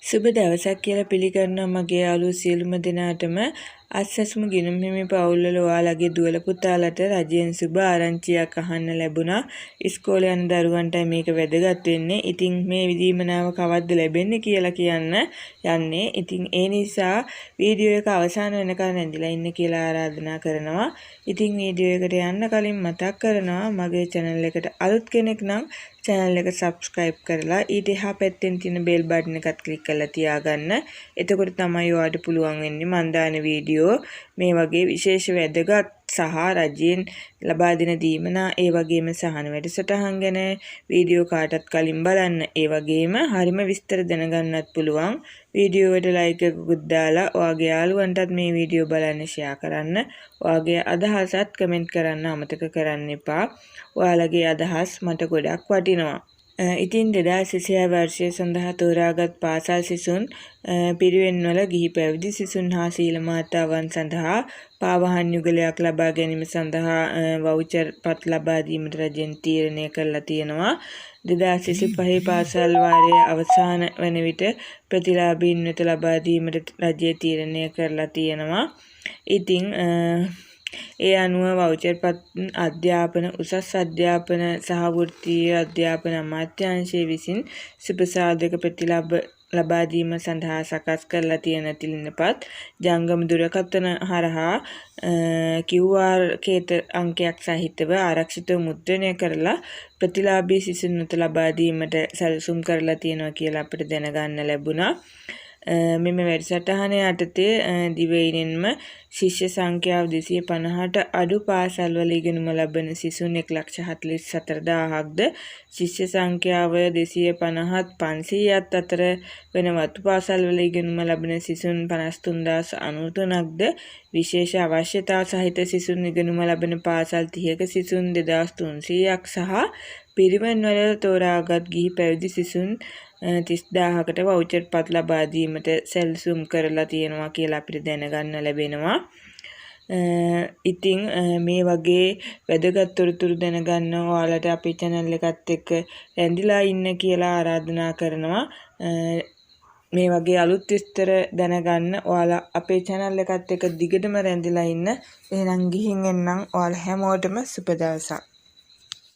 සුබ දවසක් කියලා පිළිගන්නවා මගේ යාළුවෝ සියලුම දෙනාටම. අස්සසුම ගිණුම් හිමි පවුල්වල ඔයාලගේ දුවල පුතාලට රජයෙන් සුබ ආරංචියක් අහන්න ලැබුණා. ඉස්කෝලේ යන දරුවන්ටයි මේක වැදගත් වෙන්නේ. ඉතින් මේ දීමනාව කවද්ද ලැබෙන්නේ කියලා කියන්න යන්නේ. ඉතින් ඒ නිසා වීඩියෝ එක අවසාන වෙනකන් ඇඳලා ඉන්න කියලා ආරාධනා කරනවා. ඉතින් වීඩියෝ එකට යන්න කලින් මතක් කරනවා මගේ channel එකට අලුත් කෙනෙක් නම් channel එක subscribe කරලා ඊට එහා පැත්තෙන් තියෙන bell button එකත් click කරලා තියාගන්න. එතකොට තමයි ඔයාලට පුළුවන් වෙන්නේ මම දාන වීඩියෝ මේ වගේ විශේෂ වැදගත් සහ රජයෙන් ලබා දෙන දීමනා ඒ වගේම සහන වැඩසටහන් ගැන වීඩියෝ කාටත් කලින් බලන්න. ඒ වගේම හරිම විස්තර දැනගන්නත් පුළුවන්. වීඩියෝ එකට like එකකුත් දාලා ඔයාගේ යාළුවන්ටත් මේ වීඩියෝ බලන්න share කරන්න. ඔයාගේ අදහසත් comment කරන්න අමතක කරන්න එපා. ඔයාලගේ අදහස් මට ගොඩක් වටිනවා. ඉතින් 2026 වර්ෂය සඳහා තෝරාගත් පාසල් සිසුන් පිරිවෙන්වල ගිහි පැවිදි සිසුන් හා සීල මාතාවන් සඳහා පාවහන් යුගලයක් ලබා ගැනීම සඳහා වවුචර් පත් ලබා දීමට රජයෙන් තීරණය කරලා තියෙනවා. 2025 පාසල් වාරයේ අවසාන වන විට ප්‍රතිලාභීන් වෙත ලබා දීමට රජය තීරණය කරලා තියෙනවා. ඉතින් ඒ අනුව වවුචර් පත් අධ්‍යාපන උසස් අධ්‍යාපන සහ වෘත්තීය අධ්‍යාපන අමාත්‍යාංශය විසින් සුපසාධක ප්‍රතිලාභ ලබා දීම සඳහා සකස් කරලා තියෙන තිලිනපත් ජංගම දුරකථන හරහා QR අංකයක් සහිතව ආරක්ෂිතව මුද්‍රණය කරලා ප්‍රතිලාභී සිසුන්ට ලබා දීමට සැලසුම් කරලා තියෙනවා කියලා අපිට දැනගන්න ලැබුණා. මෙම වැඩසටහන යටතේ දිවයිනෙන්ම ශිෂ්‍ය සංඛ්‍යාව 250ට අඩු පාසල්වල ඉගෙනුම ලබන සිසුන් 1,44,000ක්ද ශිෂ්‍ය සංඛ්‍යාව 250ත් 500ත් අතර වෙන වතු පාසල්වල ඉගෙනුම ලබන සිසුන් 53,093ක්ද විශේෂ අවශ්‍යතා සහිත සිසුන් ඉගෙනුම ලබන පාසල් 30ක සිසුන් 2,300ක් සහ පිරිවෙන් වල තෝරාගත් ගිහි පැවිදි සිසුන් 30,000කට වවුචර් පත් ලබා දීමට සැලසුම් කරලා තියෙනවා කියලා අපිට දැනගන්න ලැබෙනවා. ඉතින් මේ වගේ වැදගත් තොරතුරු දැනගන්න ඔයාලට අපේ channel එකත් එක්ක රැඳිලා ඉන්න කියලා ආරාධනා කරනවා. මේ වගේ අලුත් විස්තර දැනගන්න ඔයාලා අපේ channel එකත් එක්ක දිගටම රැඳිලා ඉන්න. එහෙනම් ගිහින් එන්නම් ඔයාලා හැමෝටම සුබ දවසක්.